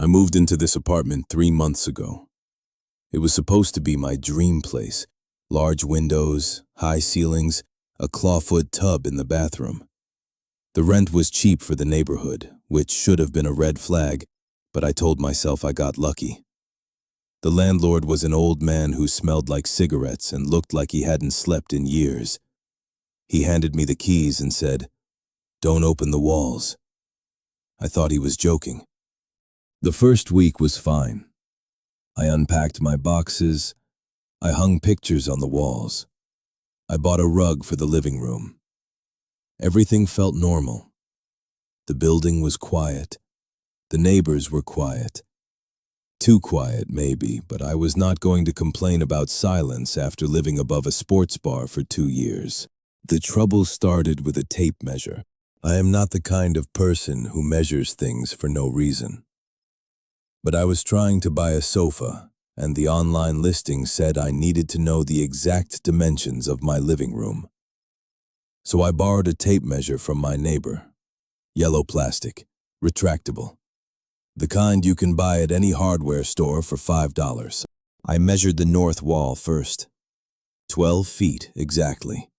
I moved into this apartment 3 months ago. It was supposed to be my dream place. Large windows, high ceilings, a clawfoot tub in the bathroom. The rent was cheap for the neighborhood, which should have been a red flag, but I told myself I got lucky. The landlord was an old man who smelled like cigarettes and looked like he hadn't slept in years. He handed me the keys and said, "Don't open the walls." I thought he was joking. The first week was fine. I unpacked my boxes. I hung pictures on the walls. I bought a rug for the living room. Everything felt normal. The building was quiet. The neighbors were quiet. Too quiet, maybe, but I was not going to complain about silence after living above a sports bar for 2 years. The trouble started with a tape measure. I am not the kind of person who measures things for no reason. But I was trying to buy a sofa, and the online listing said I needed to know the exact dimensions of my living room. So I borrowed a tape measure from my neighbor. Yellow plastic, retractable. The kind you can buy at any hardware store for $5. I measured the north wall first. 12 feet exactly.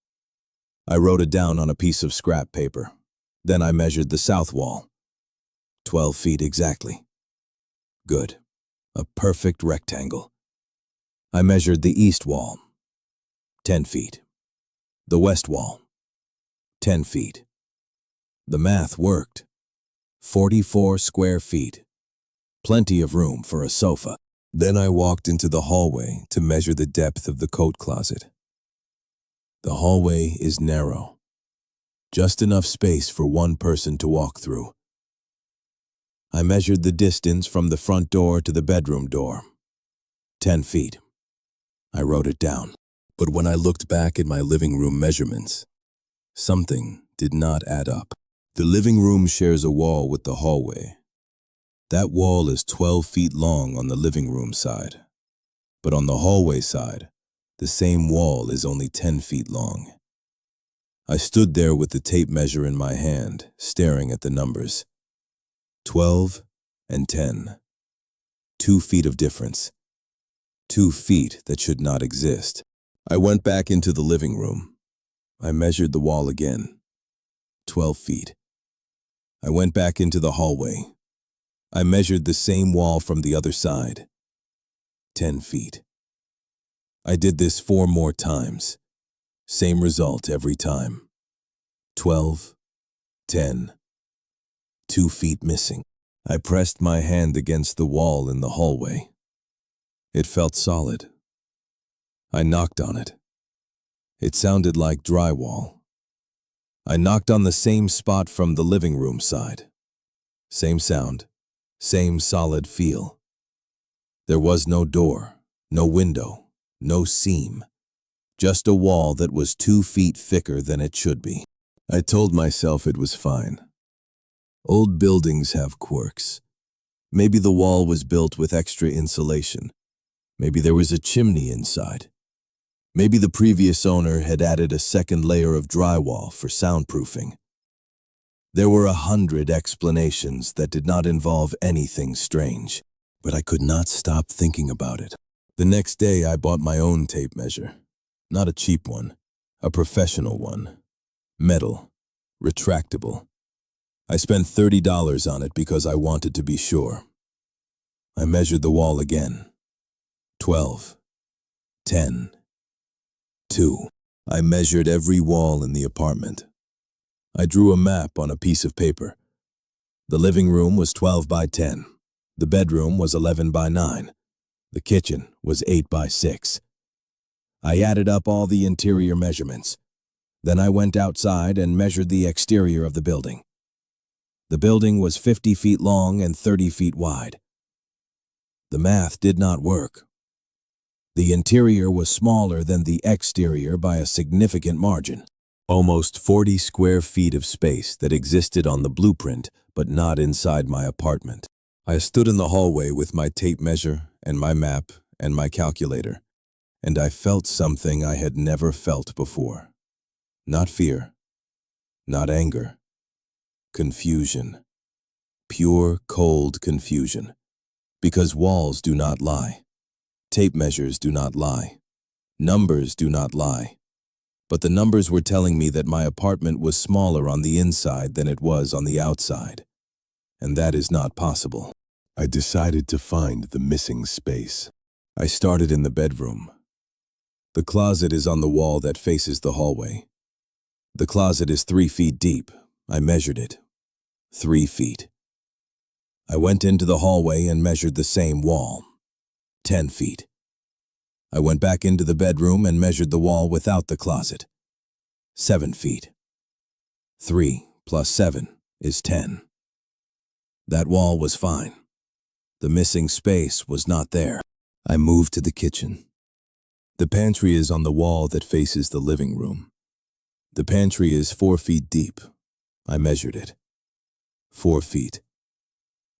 I wrote it down on a piece of scrap paper. Then I measured the south wall. 12 feet exactly. Good. A perfect rectangle. I measured the east wall. 10 feet. The west wall. 10 feet. The math worked. 44 square feet. Plenty of room for a sofa. Then I walked into the hallway to measure the depth of the coat closet. The hallway is narrow. Just enough space for one person to walk through. I measured the distance from the front door to the bedroom door. 10 feet. I wrote it down. But when I looked back at my living room measurements, something did not add up. The living room shares a wall with the hallway. That wall is 12 feet long on the living room side. But on the hallway side, the same wall is only 10 feet long. I stood there with the tape measure in my hand, staring at the numbers. 12 and 10. 2 feet of difference. 2 feet that should not exist. I went back into the living room. I measured the wall again. 12 feet. I went back into the hallway. I measured the same wall from the other side. 10 feet. I did this 4 more times. Same result every time. 12, 10. 2 feet missing. I pressed my hand against the wall in the hallway. It felt solid. I knocked on it. It sounded like drywall. I knocked on the same spot from the living room side. Same sound, same solid feel. There was no door, no window, no seam. Just a wall that was 2 feet thicker than it should be. I told myself it was fine. Old buildings have quirks. Maybe the wall was built with extra insulation. Maybe there was a chimney inside. Maybe the previous owner had added a second layer of drywall for soundproofing. There were 100 explanations that did not involve anything strange, but I could not stop thinking about it. The next day I bought my own tape measure. Not a cheap one, a professional one. Metal, retractable. I spent $30 on it because I wanted to be sure. I measured the wall again. 12, 10, 2. I measured every wall in the apartment. I drew a map on a piece of paper. The living room was 12 by 10. The bedroom was 11 by 9. The kitchen was 8 by 6. I added up all the interior measurements. Then I went outside and measured the exterior of the building. The building was 50 feet long and 30 feet wide. The math did not work. The interior was smaller than the exterior by a significant margin. Almost 40 square feet of space that existed on the blueprint, but not inside my apartment. I stood in the hallway with my tape measure and my map and my calculator, and I felt something I had never felt before. Not fear, not anger. Confusion. Pure, cold confusion. Because walls do not lie. Tape measures do not lie. Numbers do not lie. But the numbers were telling me that my apartment was smaller on the inside than it was on the outside. And that is not possible. I decided to find the missing space. I started in the bedroom. The closet is on the wall that faces the hallway. The closet is 3 feet deep. I measured it. 3 feet. I went into the hallway and measured the same wall. 10 feet. I went back into the bedroom and measured the wall without the closet. 7 feet. 3 plus 7 is 10. That wall was fine. The missing space was not there. I moved to the kitchen. The pantry is on the wall that faces the living room. The pantry is 4 feet deep. I measured it. 4 feet.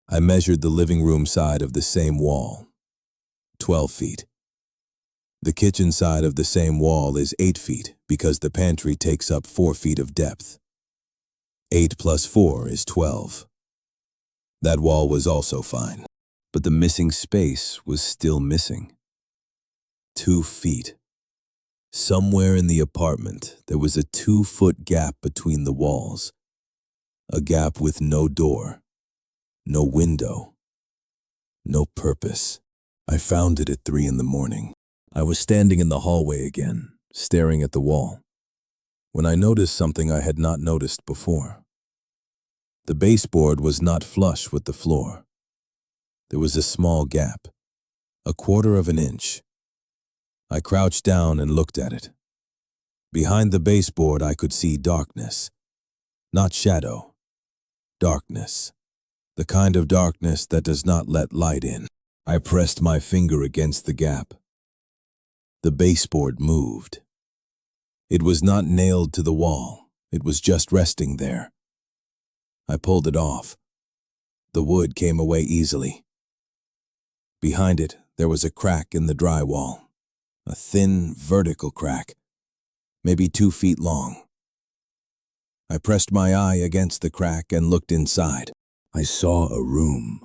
I measured the living room side of the same wall. 12 feet. The kitchen side of the same wall is 8 feet because the pantry takes up 4 feet of depth. 8 plus 4 is 12. That wall was also fine, but the missing space was still missing. 2 feet. Somewhere in the apartment, there was a 2-foot gap between the walls. A gap with no door, no window, no purpose. I found it at 3 in the morning. I was standing in the hallway again, staring at the wall, when I noticed something I had not noticed before. The baseboard was not flush with the floor. There was a small gap, 1/4 of an inch. I crouched down and looked at it. Behind the baseboard, I could see darkness. Not shadow, darkness. The kind of darkness that does not let light in. I pressed my finger against the gap. The baseboard moved. It was not nailed to the wall. It was just resting there. I pulled it off. The wood came away easily. Behind it, there was a crack in the drywall. A thin, vertical crack, maybe 2 feet long. I pressed my eye against the crack and looked inside. I saw a room.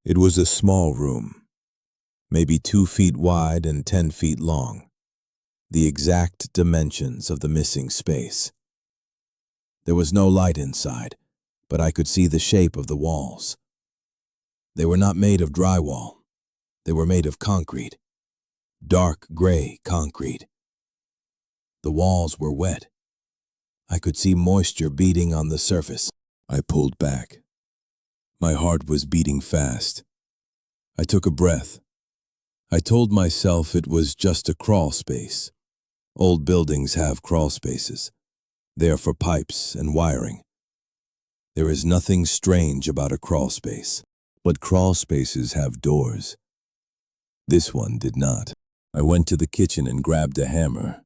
It was a small room, maybe 2 feet wide and 10 feet long, the exact dimensions of the missing space. There was no light inside, but I could see the shape of the walls. They were not made of drywall. They were made of concrete, dark gray concrete. The walls were wet. I could see moisture beading on the surface. I pulled back. My heart was beating fast. I took a breath. I told myself it was just a crawl space. Old buildings have crawl spaces. They are for pipes and wiring. There is nothing strange about a crawl space, but crawl spaces have doors. This one did not. I went to the kitchen and grabbed a hammer.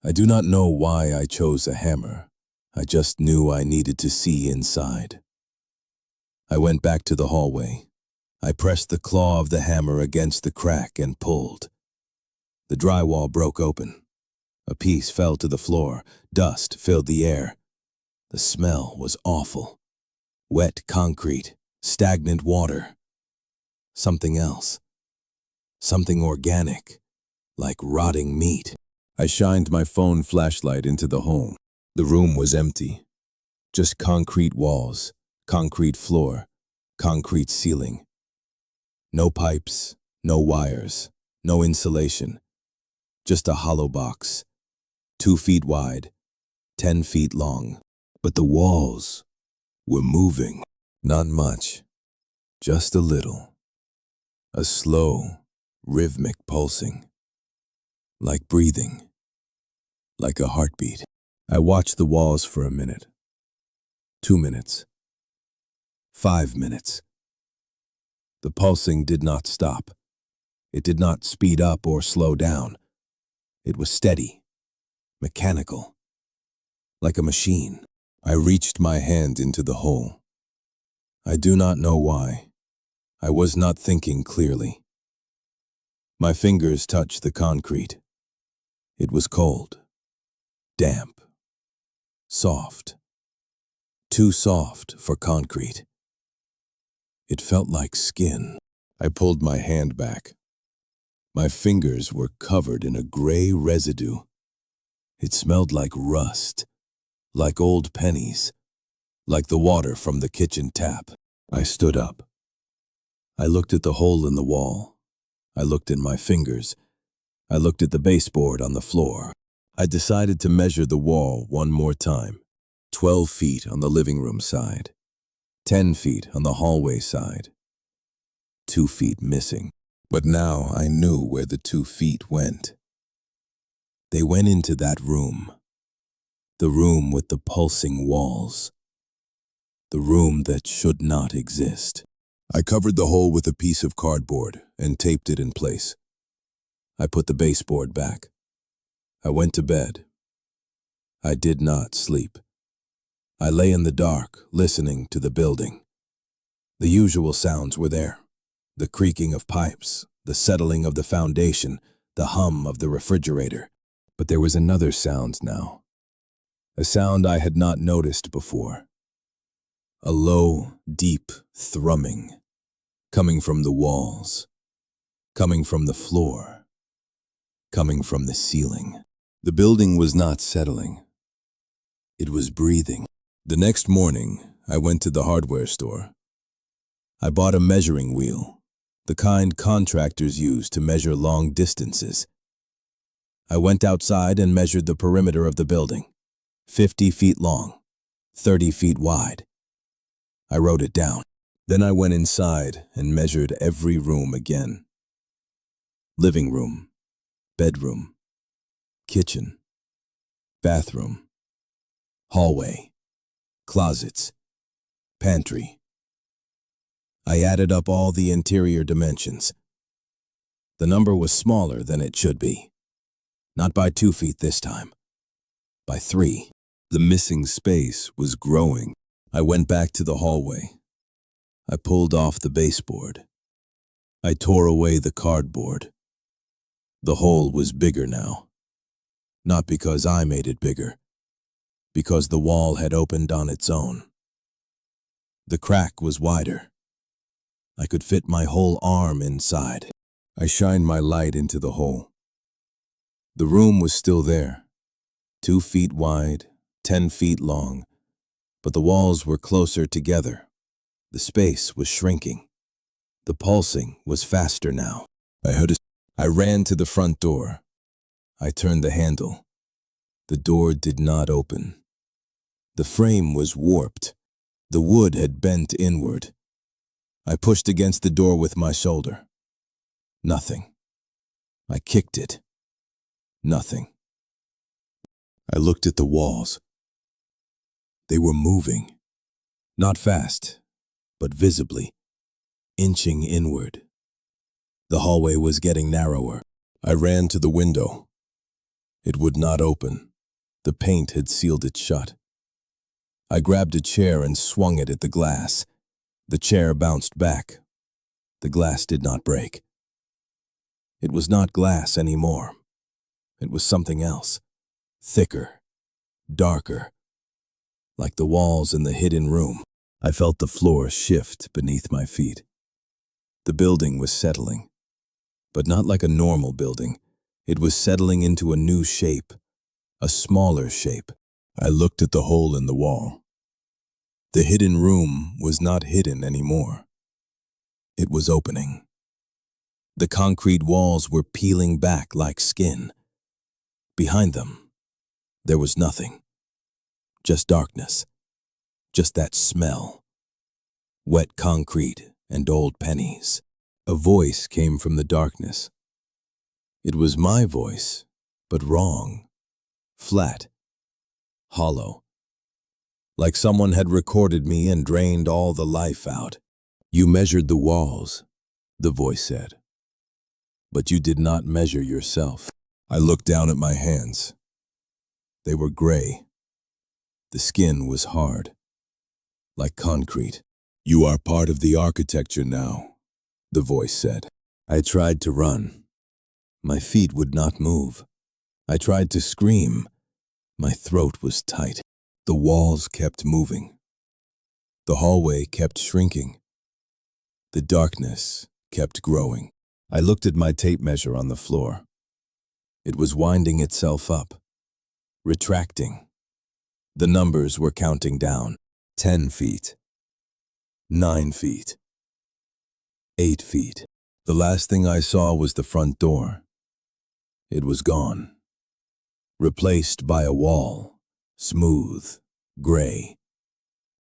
I do not know why I chose a hammer. I just knew I needed to see inside. I went back to the hallway. I pressed the claw of the hammer against the crack and pulled. The drywall broke open. A piece fell to the floor. Dust filled the air. The smell was awful. Wet concrete, stagnant water. Something else. Something organic, like rotting meat. I shined my phone flashlight into the home. The room was empty. Just concrete walls, concrete floor, concrete ceiling. No pipes, no wires, no insulation. Just a hollow box, 2 feet wide, 10 feet long. But the walls were moving. Not much, just a little. A slow, rhythmic pulsing. Like breathing. Like a heartbeat. I watched the walls for a minute. 2 minutes. 5 minutes. The pulsing did not stop. It did not speed up or slow down. It was steady, mechanical, like a machine. I reached my hand into the hole. I do not know why. I was not thinking clearly. My fingers touched the concrete. It was cold, damp, soft. Too soft for concrete. It felt like skin. I pulled my hand back. My fingers were covered in a gray residue. It smelled like rust, like old pennies, like the water from the kitchen tap. I stood up. I looked at the hole in the wall. I looked at my fingers. I looked at the baseboard on the floor. I decided to measure the wall one more time. 12 feet on the living room side. 10 feet on the hallway side. 2 feet missing. But now I knew where the 2 feet went. They went into that room. The room with the pulsing walls. The room that should not exist. I covered the hole with a piece of cardboard and taped it in place. I put the baseboard back. I went to bed. I did not sleep. I lay in the dark, listening to the building. The usual sounds were there. The creaking of pipes, the settling of the foundation, the hum of the refrigerator. But there was another sound now. A sound I had not noticed before. A low, deep thrumming, coming from the walls, coming from the floor, coming from the ceiling. The building was not settling. It was breathing. The next morning, I went to the hardware store. I bought a measuring wheel, the kind contractors use to measure long distances. I went outside and measured the perimeter of the building, 50 feet long, 30 feet wide. I wrote it down. Then I went inside and measured every room again. Living room, bedroom, kitchen, bathroom, hallway, closets, pantry. I added up all the interior dimensions. The number was smaller than it should be. Not by 2 feet this time. By 3. The missing space was growing. I went back to the hallway. I pulled off the baseboard. I tore away the cardboard. The hole was bigger now. Not because I made it bigger, because the wall had opened on its own. The crack was wider. I could fit my whole arm inside. I shined my light into the hole. The room was still there, 2 feet wide, 10 feet long, but the walls were closer together. The space was shrinking. The pulsing was faster now. I ran to the front door. I turned the handle. The door did not open. The frame was warped. The wood had bent inward. I pushed against the door with my shoulder. Nothing. I kicked it. Nothing. I looked at the walls. They were moving. Not fast, but visibly, inching inward. The hallway was getting narrower. I ran to the window. It would not open. The paint had sealed it shut. I grabbed a chair and swung it at the glass. The chair bounced back. The glass did not break. It was not glass anymore. It was something else. Thicker, darker, like the walls in the hidden room. I felt the floor shift beneath my feet. The building was settling, but not like a normal building. It was settling into a new shape, a smaller shape. I looked at the hole in the wall. The hidden room was not hidden anymore. It was opening. The concrete walls were peeling back like skin. Behind them, there was nothing. Just darkness. Just that smell. Wet concrete and old pennies. A voice came from the darkness. It was my voice, but wrong. Flat. Hollow. Like someone had recorded me and drained all the life out. You measured the walls, the voice said. But you did not measure yourself. I looked down at my hands. They were gray. The skin was hard, like concrete. You are part of the architecture now, the voice said. I tried to run. My feet would not move. I tried to scream. My throat was tight. The walls kept moving. The hallway kept shrinking. The darkness kept growing. I looked at my tape measure on the floor. It was winding itself up, retracting. The numbers were counting down. 10 feet. 9 feet. 8 feet. The last thing I saw was the front door. It was gone. Replaced by a wall, smooth, gray,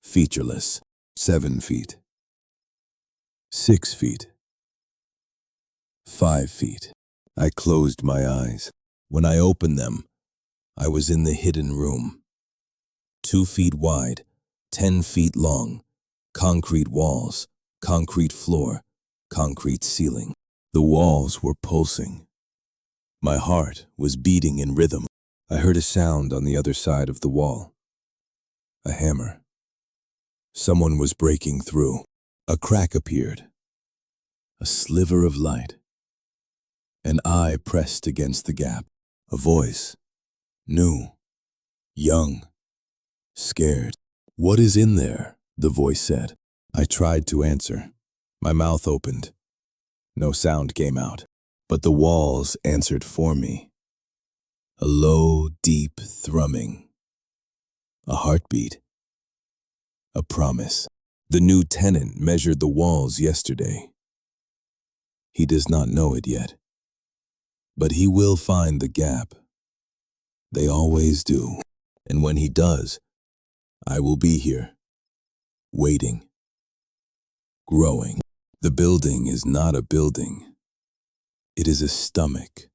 featureless. 7 feet. 6 feet. 5 feet. I closed my eyes. When I opened them, I was in the hidden room. 2 feet wide, 10 feet long, concrete walls, concrete floor, concrete ceiling. The walls were pulsing. My heart was beating in rhythm. I heard a sound on the other side of the wall. A hammer. Someone was breaking through. A crack appeared. A sliver of light. An eye pressed against the gap. A voice. New. Young. Scared. "What is in there?" the voice said. I tried to answer. My mouth opened. No sound came out, but the walls answered for me. A low, deep thrumming. A heartbeat. A promise. The new tenant measured the walls yesterday. He does not know it yet, but he will find the gap. They always do. And when he does, I will be here, waiting, growing. The building is not a building. It is a stomach,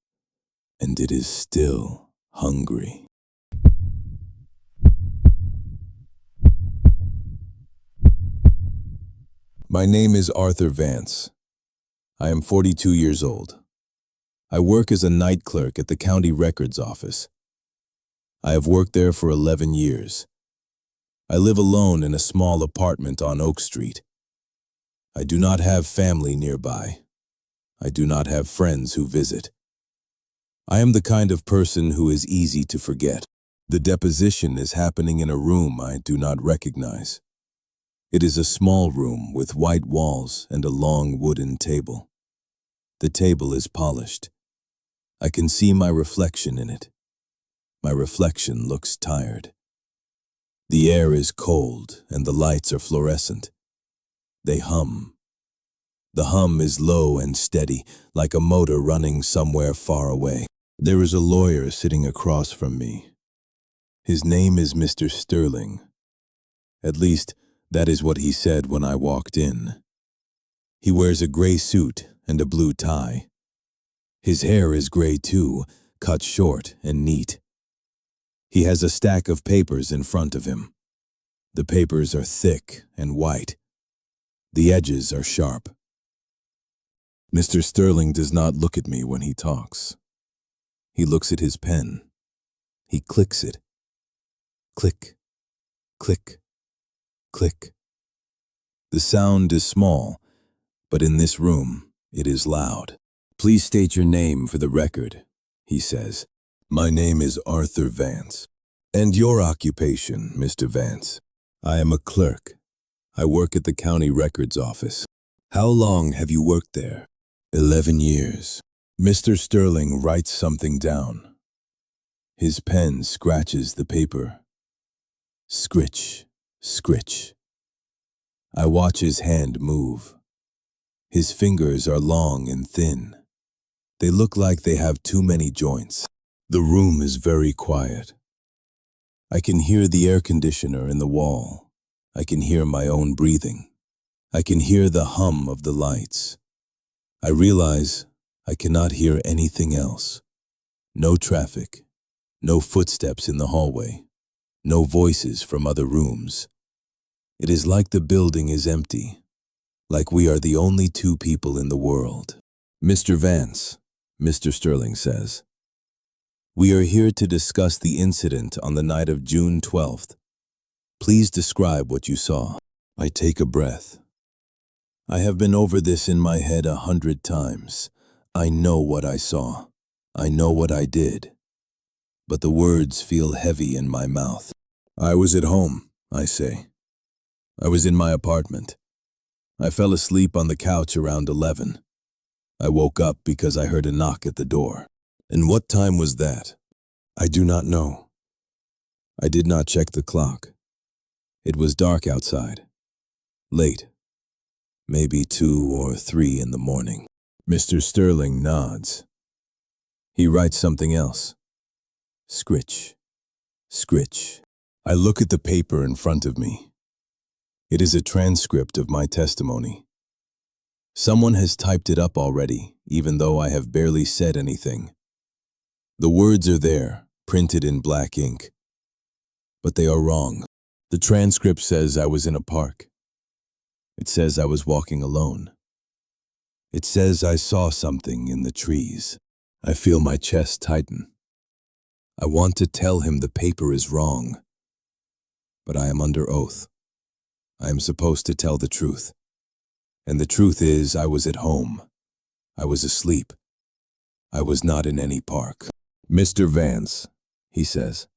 and it is still hungry. My name is Arthur Vance. I am 42 years old. I work as a night clerk at the county records office. I have worked there for 11 years. I live alone in a small apartment on Oak Street. I do not have family nearby. I do not have friends who visit. I am the kind of person who is easy to forget. The deposition is happening in a room I do not recognize. It is a small room with white walls and a long wooden table. The table is polished. I can see my reflection in it. My reflection looks tired. The air is cold and the lights are fluorescent. They hum. The hum is low and steady, like a motor running somewhere far away. There is a lawyer sitting across from me. His name is Mr. Sterling. At least, that is what he said when I walked in. He wears a gray suit and a blue tie. His hair is gray too, cut short and neat. He has a stack of papers in front of him. The papers are thick and white. The edges are sharp. Mr. Sterling does not look at me when he talks. He looks at his pen. He clicks it. Click, click, click. The sound is small, but in this room it is loud. "Please state your name for the record," he says. "My name is Arthur Vance." "And your occupation, Mr. Vance?" "I am a clerk. I work at the county records office." "How long have you worked there?" 11 years. Mr. Sterling writes something down. His pen scratches the paper. Scritch, scritch. I watch his hand move. His fingers are long and thin. They look like they have too many joints. The room is very quiet. I can hear the air conditioner in the wall. I can hear my own breathing. I can hear the hum of the lights. I realize I cannot hear anything else. No traffic, no footsteps in the hallway, no voices from other rooms. It is like the building is empty, like we are the only two people in the world. "Mr. Vance," Mr. Sterling says, "we are here to discuss the incident on the night of June 12th. Please describe what you saw." I take a breath. I have been over this in my head 100 times. I know what I saw. I know what I did. But the words feel heavy in my mouth. "I was at home," I say. "I was in my apartment. I fell asleep on the couch around 11. I woke up because I heard a knock at the door. And what time was that? I do not know. I did not check the clock. It was dark outside. Late. Maybe 2 or 3 in the morning. Mr. Sterling nods. He writes something else. Scritch. Scritch. I look at the paper in front of me. It is a transcript of my testimony. Someone has typed it up already, even though I have barely said anything. The words are there, printed in black ink. But they are wrong. The transcript says I was in a park. It says I was walking alone. It says I saw something in the trees. I feel my chest tighten. I want to tell him the paper is wrong. But I am under oath. I am supposed to tell the truth. And the truth is I was at home. I was asleep. I was not in any park. Mr. Vance, he says.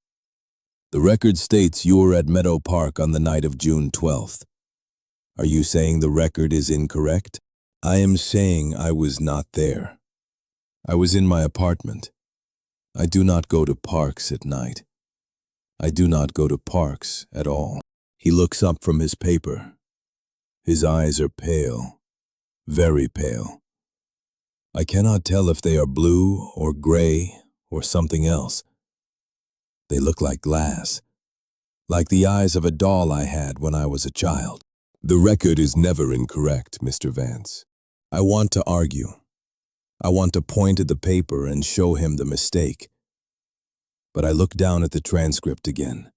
The record states you were at Meadow Park on the night of June 12th. Are you saying the record is incorrect? I am saying I was not there. I was in my apartment. I do not go to parks at night. I do not go to parks at all. He looks up from his paper. His eyes are pale, very pale. I cannot tell if they are blue or gray or something else. They look like glass, like the eyes of a doll I had when I was a child. The record is never incorrect, Mr. Vance. I want to argue. I want to point at the paper and show him the mistake. But I look down at the transcript again,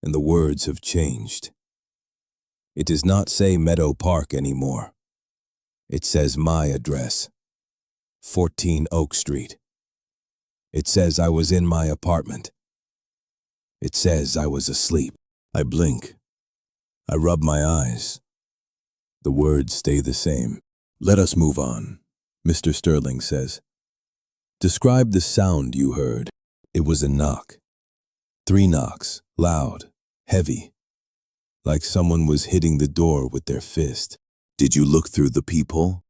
and the words have changed. It does not say Meadow Park anymore. It says my address, 14 Oak Street. It says I was in my apartment. It says I was asleep. I blink. I rub my eyes. The words stay the same. Let us move on, Mr. Sterling says. Describe the sound you heard. It was a knock. 3 knocks, loud, heavy, like someone was hitting the door with their fist. Did you look through the peephole?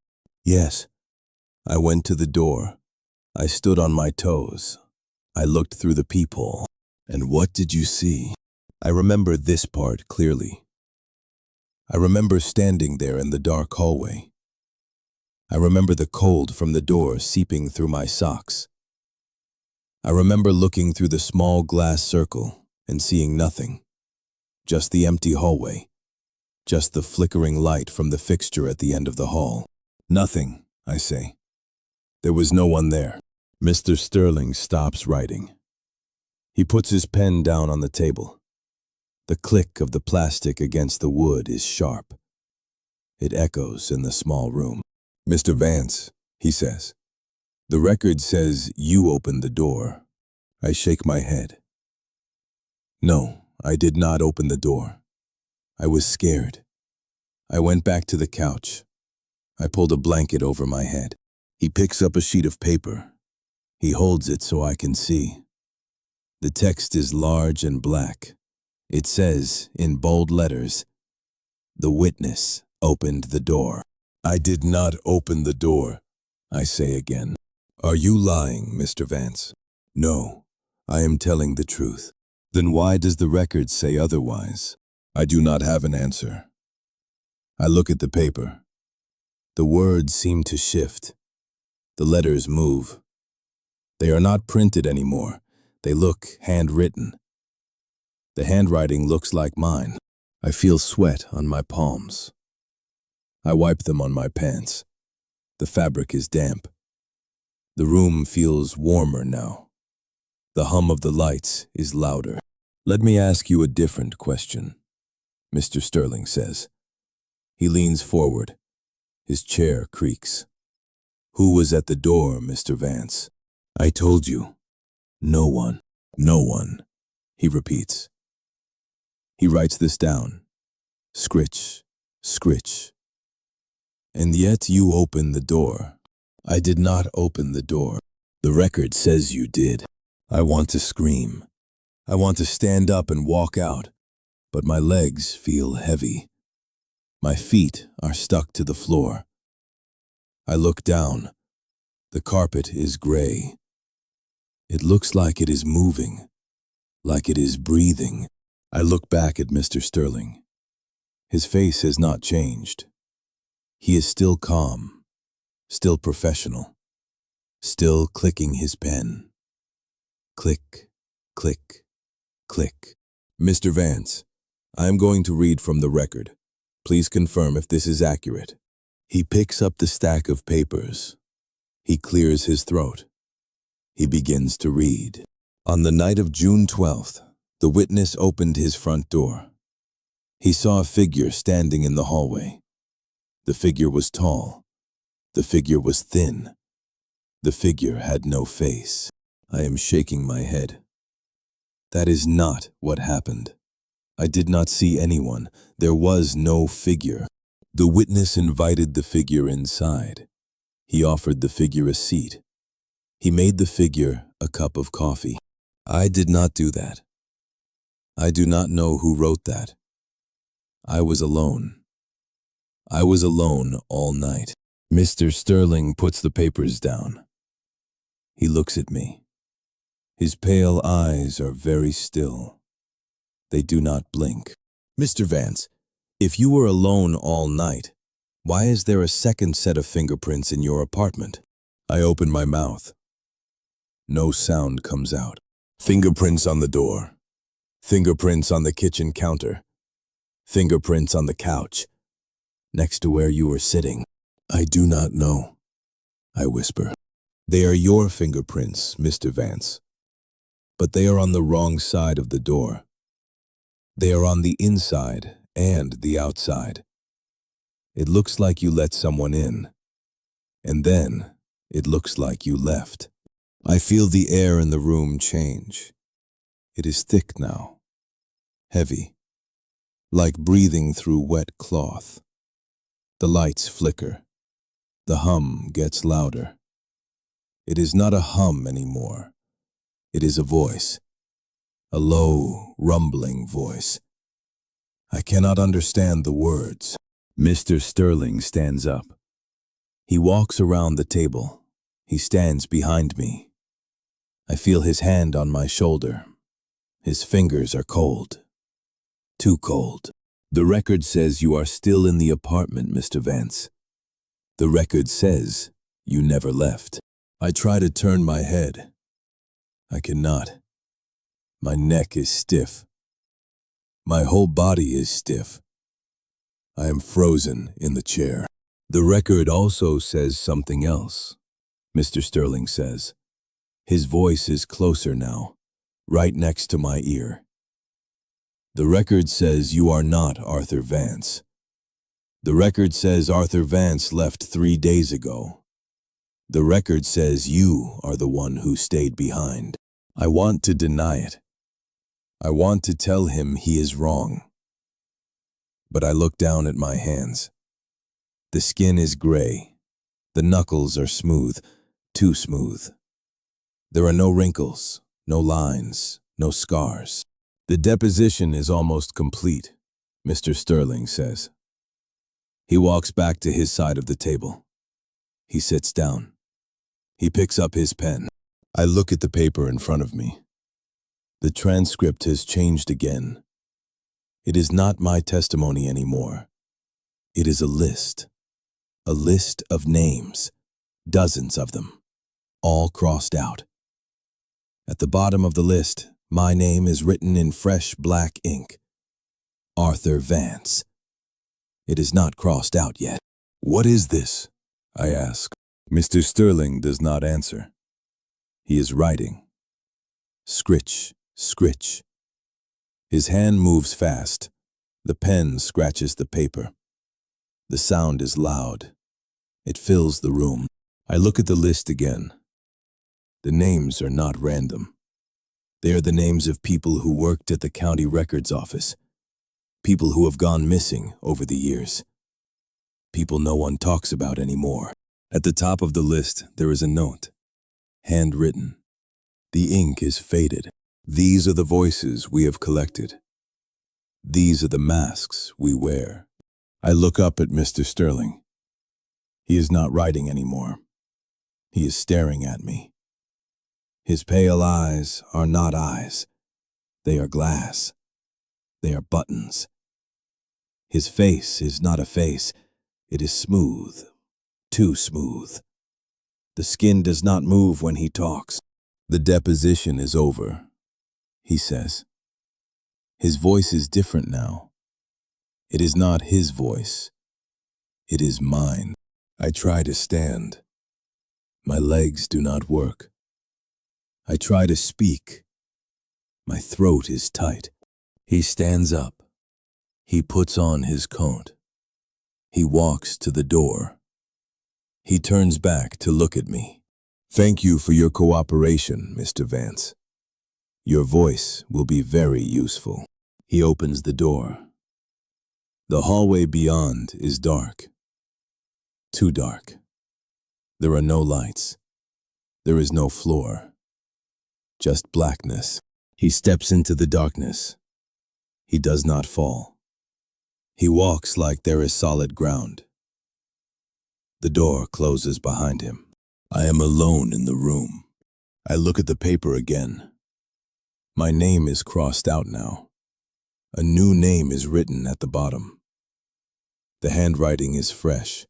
Yes. I went to the door. I stood on my toes. I looked through the peephole. And what did you see? I remember this part clearly. I remember standing there in the dark hallway. I remember the cold from the door seeping through my socks. I remember looking through the small glass circle and seeing nothing. Just the empty hallway. Just the flickering light from the fixture at the end of the hall. Nothing, I say. There was no one there. Mr. Sterling stops writing. He puts his pen down on the table. The click of the plastic against the wood is sharp. It echoes in the small room. Mr. Vance, he says. The record says you opened the door. I shake my head. No, I did not open the door. I was scared. I went back to the couch. I pulled a blanket over my head. He picks up a sheet of paper. He holds it so I can see. The text is large and black. It says, in bold letters, "The witness opened the door." I did not open the door, I say again. Are you lying, Mr. Vance? No, I am telling the truth. Then why does the record say otherwise? I do not have an answer. I look at the paper. The words seem to shift. The letters move. They are not printed anymore. They look handwritten. The handwriting looks like mine. I feel sweat on my palms. I wipe them on my pants. The fabric is damp. The room feels warmer now. The hum of the lights is louder. Let me ask you a different question, Mr. Sterling says. He leans forward. His chair creaks. Who was at the door, Mr. Vance? I told you. No one. No one, he repeats. He writes this down. Scritch, scritch. And yet you opened the door. I did not open the door. The record says you did. I want to scream. I want to stand up and walk out, but my legs feel heavy. My feet are stuck to the floor. I look down. The carpet is gray. It looks like it is moving, like it is breathing. I look back at Mr. Sterling. His face has not changed. He is still calm, still professional, still clicking his pen. Click, click, click. Mr. Vance, I am going to read from the record. Please confirm if this is accurate. He picks up the stack of papers. He clears his throat. He begins to read. On the night of June 12th, the witness opened his front door. He saw a figure standing in the hallway. The figure was tall. The figure was thin. The figure had no face. I am shaking my head. That is not what happened. I did not see anyone. There was no figure. The witness invited the figure inside. He offered the figure a seat. He made the figure a cup of coffee. I did not do that. I do not know who wrote that. I was alone. I was alone all night. Mr. Sterling puts the papers down. He looks at me. His pale eyes are very still. They do not blink. Mr. Vance, if you were alone all night, why is there a second set of fingerprints in your apartment? I open my mouth. No sound comes out. Fingerprints on the door. Fingerprints on the kitchen counter. Fingerprints on the couch, next to where you were sitting. I do not know, I whisper. They are your fingerprints, Mr. Vance. But they are on the wrong side of the door. They are on the inside and the outside. It looks like you let someone in, and then it looks like you left. I feel the air in the room change. It is thick now, heavy, like breathing through wet cloth. The lights flicker. The hum gets louder. It is not a hum anymore. It is a voice, a low, rumbling voice. I cannot understand the words. Mr. Sterling stands up. He walks around the table. He stands behind me. I feel his hand on my shoulder. His fingers are cold. Too cold. The record says you are still in the apartment, Mr. Vance. The record says you never left. I try to turn my head. I cannot. My neck is stiff. My whole body is stiff. I am frozen in the chair. The record also says something else, Mr. Sterling says. His voice is closer now, right next to my ear. The record says you are not Arthur Vance. The record says Arthur Vance left 3 days ago. The record says you are the one who stayed behind. I want to deny it. I want to tell him he is wrong. But I look down at my hands. The skin is gray. The knuckles are smooth, too smooth. There are no wrinkles, no lines, no scars. The deposition is almost complete, Mr. Sterling says. He walks back to his side of the table. He sits down. He picks up his pen. I look at the paper in front of me. The transcript has changed again. It is not my testimony anymore. It is a list of names, dozens of them, all crossed out. At the bottom of the list, my name is written in fresh black ink. Arthur Vance. It is not crossed out yet. What is this? I ask. Mr. Sterling does not answer. He is writing. Scritch, scritch. His hand moves fast. The pen scratches the paper. The sound is loud. It fills the room. I look at the list again. The names are not random. They are the names of people who worked at the county records office. People who have gone missing over the years. People no one talks about anymore. At the top of the list, there is a note. Handwritten. The ink is faded. These are the voices we have collected. These are the masks we wear. I look up at Mr. Sterling. He is not writing anymore. He is staring at me. His pale eyes are not eyes. They are glass. They are buttons. His face is not a face. It is smooth. Too smooth. The skin does not move when he talks. The deposition is over, he says. His voice is different now. It is not his voice. It is mine. I try to stand. My legs do not work. I try to speak. My throat is tight. He stands up. He puts on his coat. He walks to the door. He turns back to look at me. Thank you for your cooperation, Mr. Vance. Your voice will be very useful. He opens the door. The hallway beyond is dark. Too dark. There are no lights. There is no floor. Just blackness. He steps into the darkness. He does not fall. He walks like there is solid ground. The door closes behind him. I am alone in the room. I look at the paper again. My name is crossed out now. A new name is written at the bottom. The handwriting is fresh.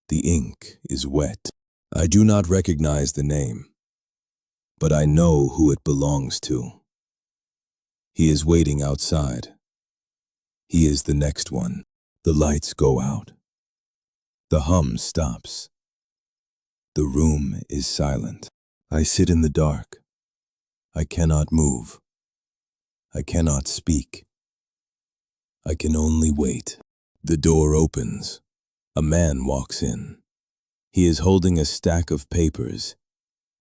The ink is wet. I do not recognize the name, but I know who it belongs to. He is waiting outside. He is the next one. The lights go out. The hum stops. The room is silent. I sit in the dark. I cannot move. I cannot speak. I can only wait. The door opens. A man walks in. He is holding a stack of papers.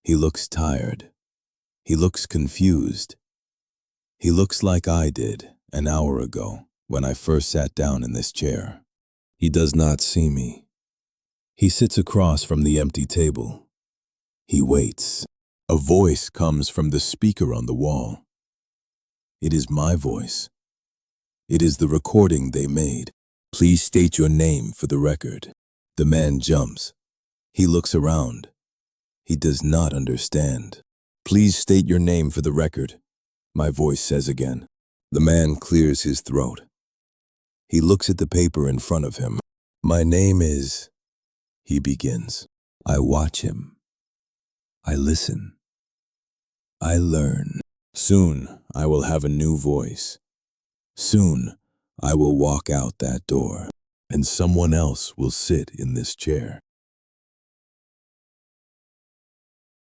He looks tired. He looks confused. He looks like I did an hour ago when I first sat down in this chair. He does not see me. He sits across from the empty table. He waits. A voice comes from the speaker on the wall. It is my voice. It is the recording they made. Please state your name for the record. The man jumps. He looks around. He does not understand. Please state your name for the record, my voice says again. The man clears his throat. He looks at the paper in front of him. My name is... He begins. I watch him. I listen. I learn. Soon I will have a new voice. Soon I will walk out that door, and someone else will sit in this chair.